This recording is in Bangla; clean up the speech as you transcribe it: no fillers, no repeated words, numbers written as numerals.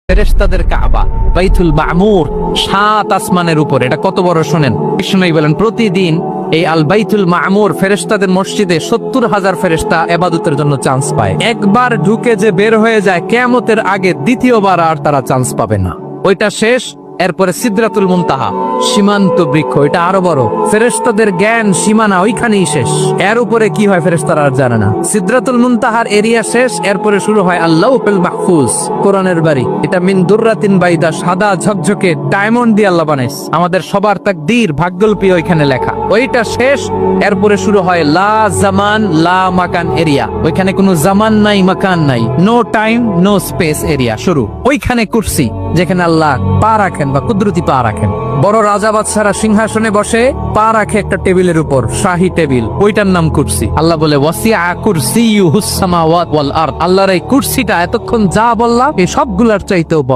ফেরেশতাদের কাবা বাইতুল মামুর 7 আসমানের উপর। এটা কত বড় শোনেন। কৃষ্ণই বলেন প্রতিদিন এই আল বাইতুল মামুর ফেরেশতাদের মসজিদে 70,000 ফেরেশতা ইবাদতের জন্য চান্স পায়। একবার ঢুকে যে বের হয়ে যায় কিয়ামতের আগে দ্বিতীয়বার আর তারা চান্স পাবে না। ওইটা শেষ। এরপরে সিদরাতুল মুনতাহা সীমান্ত বৃক্ষ, এটা আরো বড়। ফেরেশতাদের জ্ঞান সীমানা ওইখানেই শেষ। এর উপরে কি হয় ফেরেশতারা আর জানে না। সিদরাতুল মুনতাহার এরিয়া শেষ। এরপরে শুরু হয় আল্লাহুল মাহফুজ, কোরআনের বাড়ি। এটা মিন দুররাতিন বাইদা, সাদা ঝকঝকে ডায়মন্ড দিয়ে আল্লাহ বানাইছে। আমাদের সবার তাকদীর ভাগ্যলিপি ওইখানে লেখা। ওইটা শেষ। এরপরে শুরু হয় লা জামান লা মাকান এরিয়া। ওইখানে কোনো জামান নাই, মাকান নাই, no time no space area শুরু। ওইখানে কুরসি, যেখানে আল্লাহ পা রাখেন বা কুদরতি পা রাখেন। বড় রাজা বাদশারা সিংহাসনে বসে পা রাখে একটা টেবিলের উপর, শাহী টেবিল, ওইটার নাম কুরসি। আল্লাহ বলে ওয়াসিআ কুরসিয়ুহুস সামাওয়াত ওয়াল আরদ। আল্লাহর এই কুরসিটা এতক্ষণ যা বললাম এই সবগুলার চাইতেও বড়।